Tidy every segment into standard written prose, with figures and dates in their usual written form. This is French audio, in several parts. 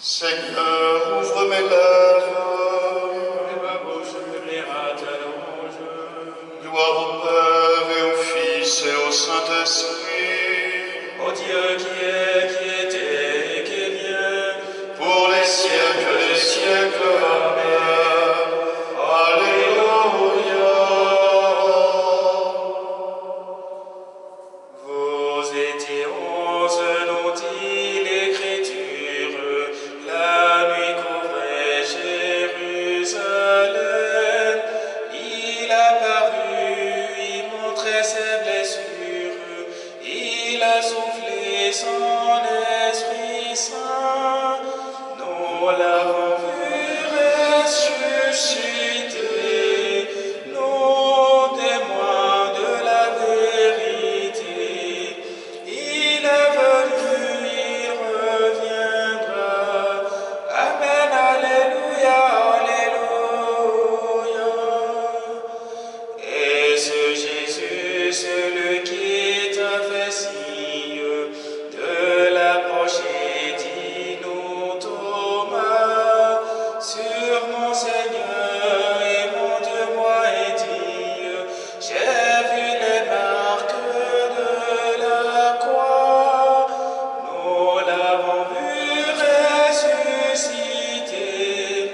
Seigneur, ouvre mes lèvres. Et ma bouche publiera ta louange. Gloire au Père et au Fils et au Saint-Esprit. Ô Dieu qui est, qui était et qui vient, Pour les siècles des siècles. Amen. Alléluia. vous étiez 11, nous dit l'Écriture, la nuit couvrait Jérusalem. Il apparut, il montrait ses blessures, il a soufflé son Esprit Saint. Nous l'avons vu ressusciter, nous témoins de la vérité. Il est venu, il reviendra. Amen, alléluia, alléluia. Et ce Jésus, celui qui t'a fait signe de l'approcher, dis-nous Thomas, sur mon Seigneur et mon Dieu, moi et dit, j'ai vu les marques de la croix, nous l'avons vu ressusciter,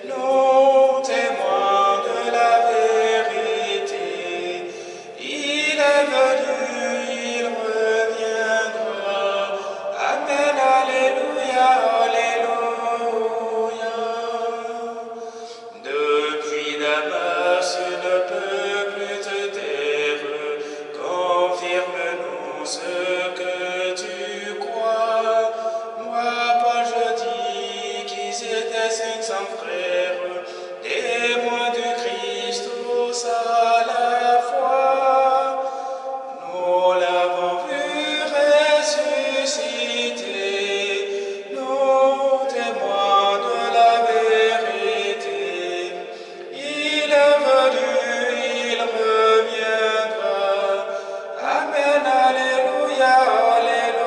nous témoins de la vérité. Il est venu, il reviendra. Amen, alléluia, alléluia. Depuis Damas, ne peut plus te taire. Confirme-nous ce que tu crois. Moi, Paul, je dis qu'ils étaient 500 frères, témoins du Christ tous à la fois. Nous l'avons vu ressusciter, nous témoins de la vérité. Il est venu, il reviendra. Amen, alléluia, alléluia.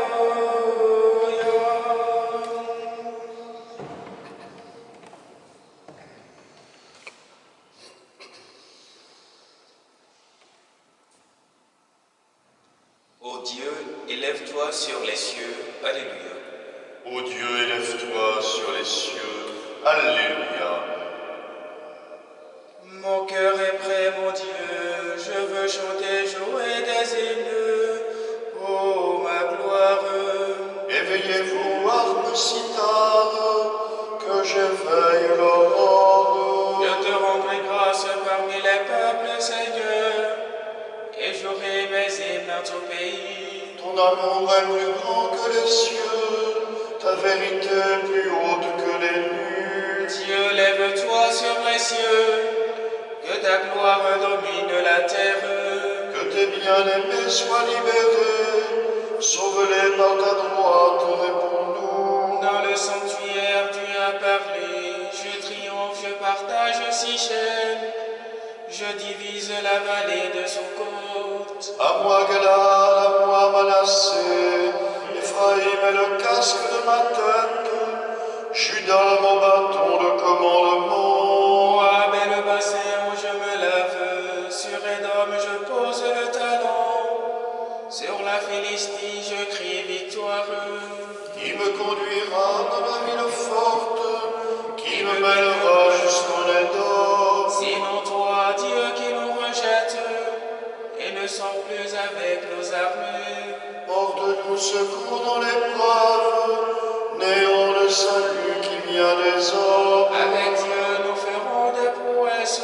Ô Dieu, élève-toi sur les cieux. Alléluia. Ô Dieu, élève-toi sur les cieux. Alléluia. Mon cœur est prêt, mon Dieu, je veux chanter, jouer des hymnes. Oh, ma gloire. Éveillez-vous, armes cithares, que j'éveille l'aurore. Je te rendrai grâce parmi les peuples, Seigneur, et j'aurai mes hymnes dans ton pays. Ton amour est plus grand que les cieux, ta vérité plus haute que les nues. Dieu, lève-toi sur les cieux, que ta gloire domine la terre. Que tes bien-aimés soient libérés, sauve-les par ta droite, réponds-nous. Dans le sanctuaire, tu as parlé, je triomphe, je partage Sichem, je divise la vallée de Sukkot. À moi Galad, à moi Manassé, Ephraïm est le casque de ma tête, Judas mon bâton de commandement. Moi, bel bassin où je me lave, sur Édom je pose le talon, sur la Philistie je crie victoire. Qui me conduira dans la ville forte, qui me mènera jusqu'en Édom. Sinon toi, Dieu qui nous rejette, et ne sort plus avec nos armées. Porte-nous secours dans l'épreuve, néant le salut qui vient des hommes. Avec Dieu nous ferons des prouesses,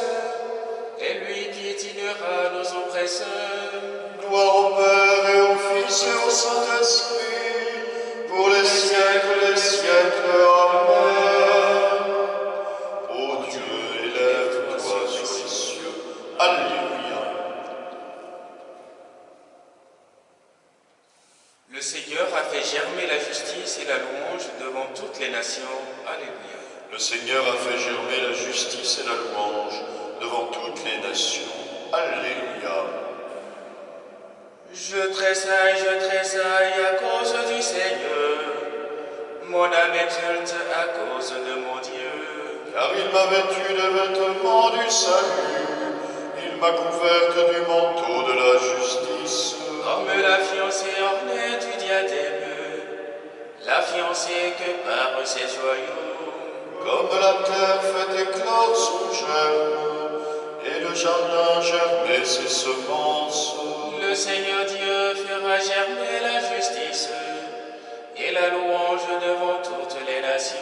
et lui piétinera nos oppresseurs. Gloire au Père et au Fils et au Saint-Esprit, pour les siècles des siècles. Amen. Ô Dieu, élève-toi sur les cieux. Alléluia. Le Seigneur a fait germer la justice et la louange devant toutes les nations. Alléluia. Le Seigneur a fait germer la justice et la louange devant toutes les nations. Alléluia. Je tressaille à cause du Seigneur. Mon âme exulte à cause de mon Dieu. Car il m'a vêtu de vêtements du salut, il m'a couverte du manteau de la justice. Comme la fiancée ornée du diadème, la fiancée que par ses joyaux. Comme la terre fait éclore son germe, et le jardin germer ses semences. Le Seigneur Dieu fera germer la justice et la louange devant toutes les nations.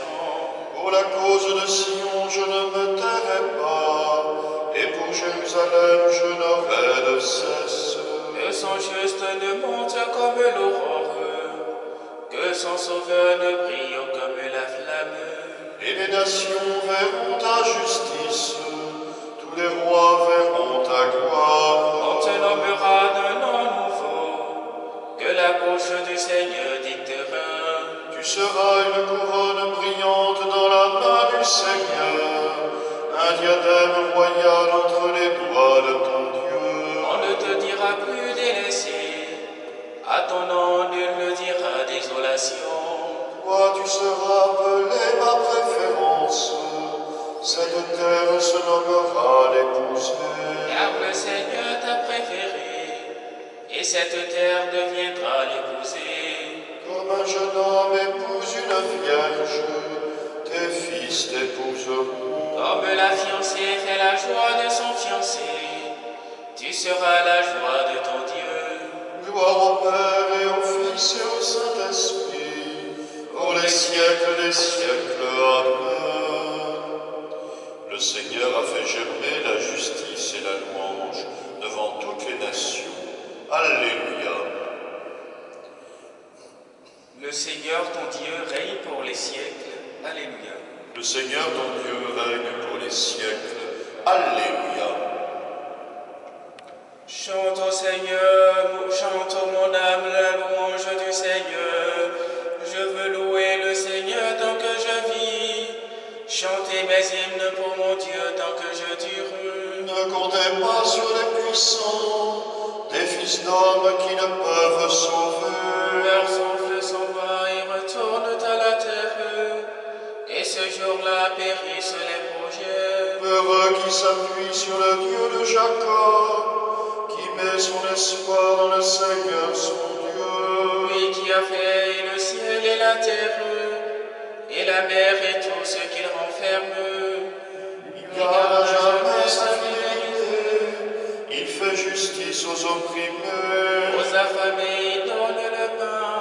Pour la cause de Sion, je ne me tairai pas, et pour Jérusalem, je n'aurai de cesse. Que son juste ne monte comme l'aurore, que son sauveur ne brille comme la flamme. Et les nations verront ta justice, tous les rois verront ta gloire. On te nommera d'un nom nouveau, que la bouche du Seigneur dictera. Tu seras une couronne brillante dans la main du Seigneur, un diadème royal entre les doigts de ton Dieu. On ne te dira plus délaissé, à ton nom nul ne dira désolation. Toi, tu seras appelé ma préférence, cette terre se nommera l'épousée. Car le Seigneur t'a préféré, et cette terre deviendra l'épousée. Comme un jeune homme épouse une vierge, tes fils t'épouseront. Comme la fiancée fait la joie de son fiancé, tu seras la joie de ton Dieu. Gloire au Père et au Fils et au Saint-Esprit, pour les siècles des siècles. Amen. Le Seigneur a fait germer la justice et la louange devant toutes les nations. Alléluia. Le Seigneur ton Dieu règne pour les siècles. Alléluia. Le Seigneur ton Dieu règne pour les siècles. Alléluia. Chante au Seigneur, chante mon âme la louange du Seigneur. Je veux louer le Seigneur tant que je vis, chanter mes hymnes pour mon Dieu tant que je dure. Ne comptez pas sur les puissants, des fils d'hommes qui ne peuvent sauver. Leurs souffles s'en va et retournent à la terre, et ce jour-là périssent les projets. Heureux qui s'appuie sur le Dieu de Jacob, qui met son espoir dans le Seigneur son Dieu. Lui qui a fait le ciel et la terre, et la mer et tout ce qu'il renferme. Il garde à jamais sa fidélité, il fait justice aux opprimés. Aux affamés il donne le pain,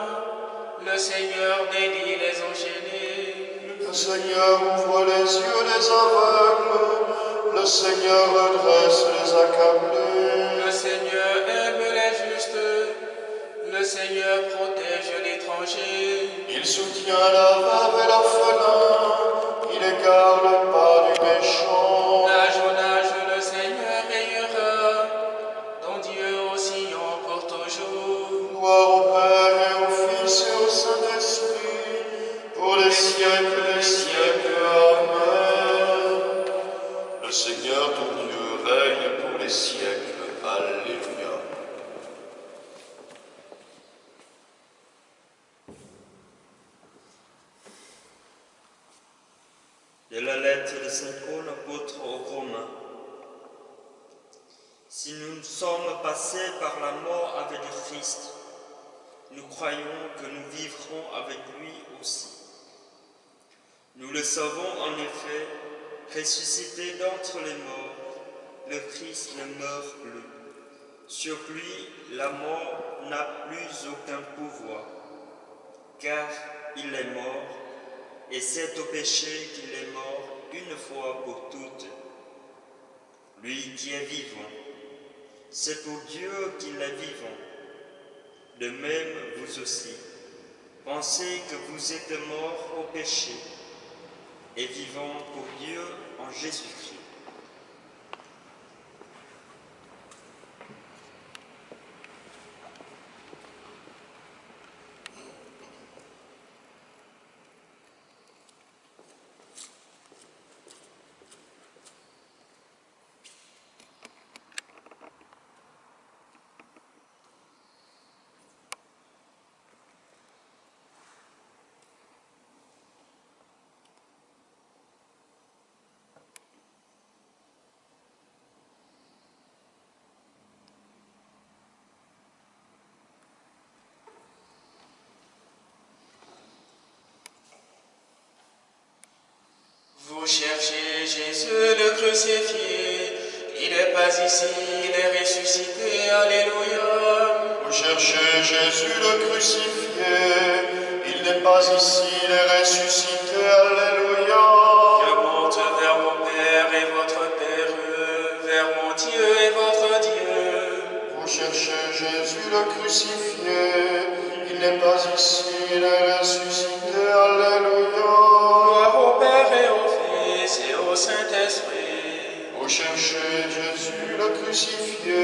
le Seigneur bénit les enchaînés. Le Seigneur ouvre les yeux des aveugles, le Seigneur redresse les accablés. Le Seigneur aime les justes, le Seigneur protège l'étranger. Il soutient la veuve et l'orphelin, il égare le pas du méchant. D'âge en âge le Seigneur rayera, ton Dieu aussi en pour toujours. Gloire au Père et au Fils et au Saint-Esprit, pour les siècles des siècles. Amen. Le Seigneur ton Dieu règne pour les siècles. Alléluia. De la lettre de Saint Paul, apôtre aux Romains. Si nous sommes passés par la mort avec le Christ, nous croyons que nous vivrons avec lui aussi. Nous le savons en effet, ressuscité d'entre les morts, le Christ ne meurt plus. Sur lui, la mort n'a plus aucun pouvoir, car il est mort, et c'est au péché qu'il est mort une fois pour toutes. Lui qui est vivant, c'est pour Dieu qu'il est vivant. De même, vous aussi, pensez que vous êtes morts au péché et vivants pour Dieu en Jésus-Christ. cherchez Jésus le crucifié. Il n'est pas ici, il est ressuscité. Alléluia. Vous cherchez Jésus le crucifié. Il n'est pas ici, il est ressuscité. Alléluia. Je monte vers mon Père et votre Père, vers mon Dieu et votre Dieu. Vous cherchez Jésus le crucifié. Il n'est pas ici, il est ressuscité. Alléluia. Gloire au Père et au Fils et au Saint-Esprit. Vous cherchez Jésus le crucifié.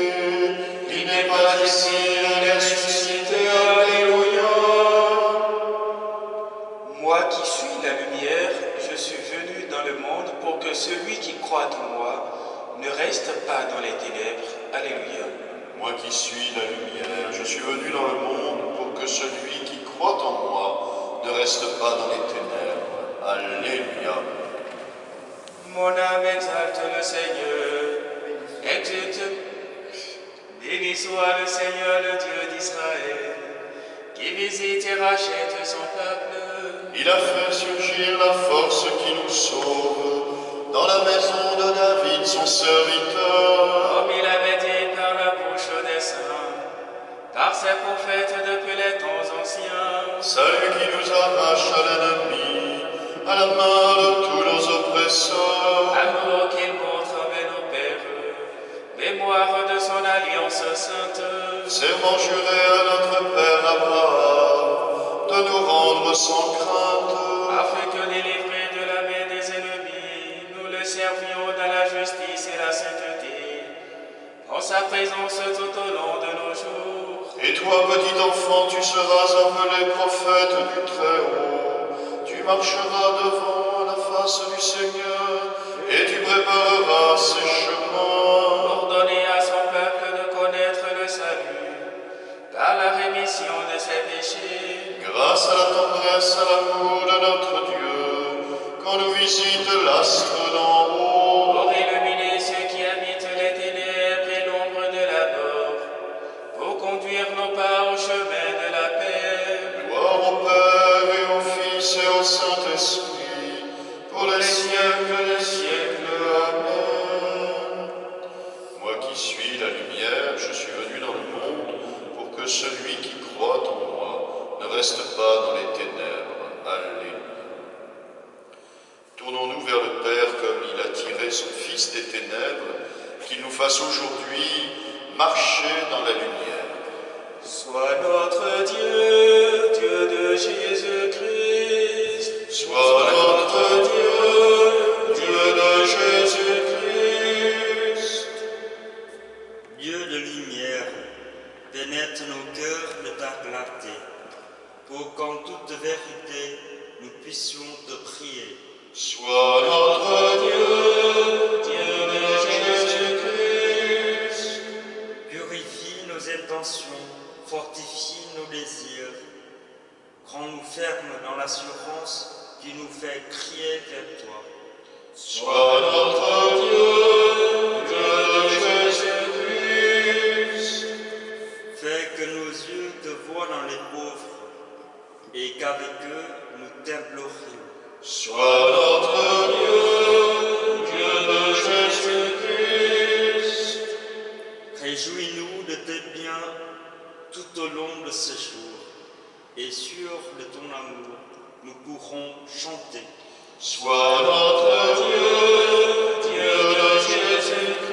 Il n'est pas ici, il est ressuscité. Alléluia. Moi qui suis la lumière, je suis venu dans le monde pour que celui qui croit en moi ne reste pas dans les ténèbres. Alléluia. Moi qui suis la lumière, je suis venu dans le monde pour que celui qui croit en moi ne reste pas dans les ténèbres. Alléluia. Mon âme exalte le Seigneur, exulte. Béni soit le Seigneur, le Dieu d'Israël, qui visite et rachète son peuple. Il a fait surgir la force qui nous sauve dans la maison de David, son serviteur. Comme il avait dit par la bouche des saints, par ses prophètes depuis les temps anciens. Celui qui nous arrache à l'ennemi, à la main de tous nos oppresseurs. Amour qu'il montre avec nos pères, mémoire de son alliance sainte. Serment juré à notre Père Abraham de nous rendre sans crainte. Afin que délivrés de la main des ennemis, nous le servions dans la justice et la sainteté, en sa présence tout au long de nos jours. Et toi, petit enfant, tu seras appelé prophète du Très-Haut. Tu marcheras devant la face du Seigneur et tu prépareras ses chemins. Ordonner à son peuple de connaître le salut, par la rémission de ses péchés. Grâce à la tendresse, à l'amour de notre Dieu, quand nous visite l'astre d'en haut. Pour illuminer ceux qui habitent les ténèbres et l'ombre de la mort, pour conduire nos pas au chemin de la paix. Gloire au Père et au Fils et au Saint-Esprit, pour les siècles des siècles. Amen. Moi qui suis la lumière, je suis venu dans le monde pour que celui qui croit en moi ne reste pas dans les ténèbres. Alléluia. Tournons-nous vers le Père comme il a tiré son Fils des ténèbres, qu'il nous fasse aujourd'hui marcher dans la lumière. Sois notre Dieu, Dieu de Jésus-Christ. Sois notre Dieu, Dieu de Jésus-Christ. Dieu de lumière, pénètre nos cœurs de ta clarté, pour qu'en toute vérité, nous puissions te prier. Sois notre Dieu, Dieu de Jésus-Christ. Purifie nos intentions, fortifie nos désirs, rends-nous fermes dans l'assurance qui nous fait crier vers toi. Sois notre Dieu, Dieu de Jésus-Christ. Fais que nos yeux te voient dans les pauvres et qu'avec eux nous t'implorions. Sois notre Dieu, Dieu de Jésus-Christ. Réjouis-nous de tes biens tout au long de ce jour, et sûrs de ton amour, nous pourrons chanter. Sois notre Dieu, Dieu de Jésus-Christ.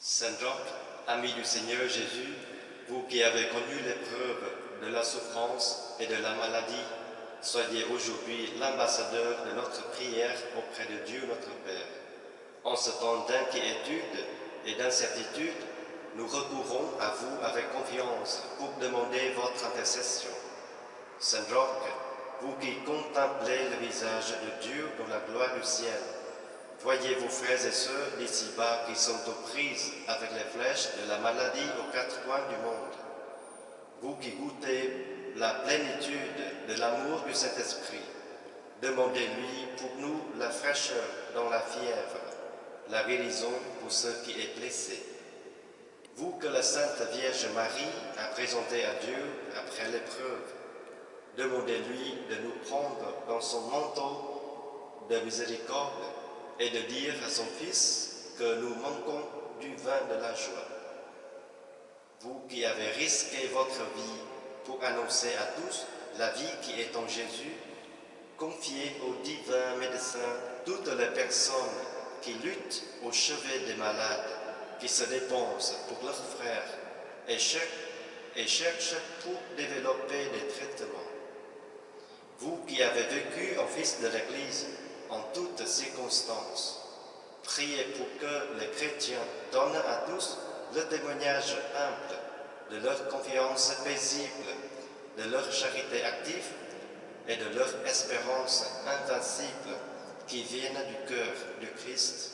Saint Jacques, ami du Seigneur Jésus, vous qui avez connu l'épreuve de la souffrance et de la maladie, soyez aujourd'hui l'ambassadeur de notre prière auprès de Dieu notre Père. En ce temps d'inquiétude et d'incertitude, nous recourons à vous avec confiance pour demander votre intercession. Saint Jacques, vous qui contemplez le visage de Dieu dans la gloire du ciel, voyez vos frères et sœurs d'ici-bas qui sont aux prises avec les flèches de la maladie aux quatre coins du monde. Vous qui goûtez la plénitude de l'amour du Saint-Esprit. Demandez-lui pour nous la fraîcheur dans la fièvre, la guérison pour ceux qui est blessé. Vous que la Sainte Vierge Marie a présenté à Dieu après l'épreuve, demandez-lui de nous prendre dans son manteau de miséricorde et de dire à son Fils que nous manquons du vin de la joie. Vous qui avez risqué votre vie pour annoncer à tous la vie qui est en Jésus, confiez au divin médecin toutes les personnes qui luttent au chevet des malades, qui se dépensent pour leurs frères et cherchent pour développer des traitements. Vous qui avez vécu en fils de l'Église en toutes circonstances, priez pour que les chrétiens donnent à tous le témoignage humble de leur confiance paisible, de leur charité active et de leur espérance invincible qui viennent du cœur du Christ.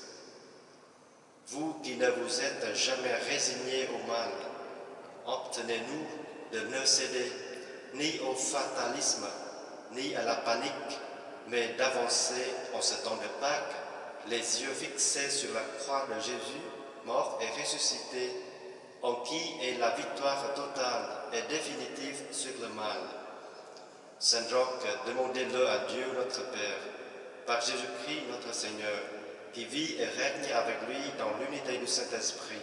Vous qui ne vous êtes jamais résignés au mal, obtenez-nous de ne céder ni au fatalisme, ni à la panique, mais d'avancer en ce temps de Pâques, les yeux fixés sur la croix de Jésus, mort et ressuscité, en qui est la victoire totale et définitive sur le mal. Saint Roch, demandez-le à Dieu notre Père, par Jésus-Christ notre Seigneur, qui vit et règne avec lui dans l'unité du Saint-Esprit,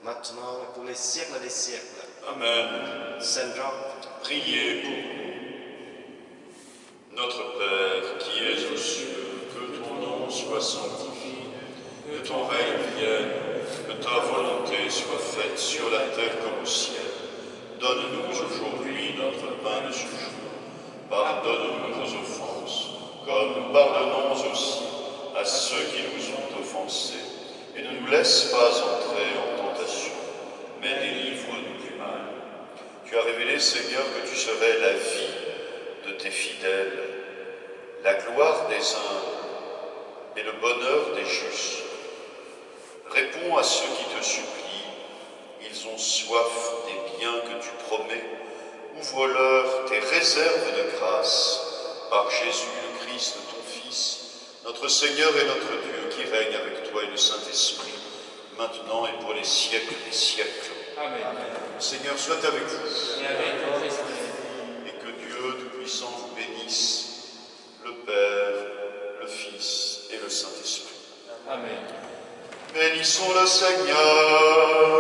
maintenant et pour les siècles des siècles. Amen. Saint Roch, Priez pour nous. Notre Père qui es aux cieux, que ton nom soit sanctifié, que ton règne vienne, que ta volonté soit faite sur la terre comme au ciel. Donne-nous aujourd'hui notre pain de ce jour. Pardonne-nous nos offenses, comme nous pardonnons aussi à ceux qui nous ont offensés. Et ne nous laisse pas entrer en tentation, mais délivre-nous du mal. Tu as révélé, Seigneur, que tu serais la vie de tes fidèles, la gloire des humbles et le bonheur des justes. Réponds à ceux qui te supplient, ils ont soif des biens que tu promets. Ouvre-leur tes réserves de grâce, par Jésus le Christ, ton Fils, notre Seigneur et notre Dieu, qui règne avec toi et le Saint-Esprit, maintenant et pour les siècles des siècles. Amen. Le Seigneur soit avec vous. Et avec ton esprit. Et que Dieu Tout-Puissant vous bénisse, le Père, le Fils et le Saint-Esprit. Amen. Bénissons le Seigneur.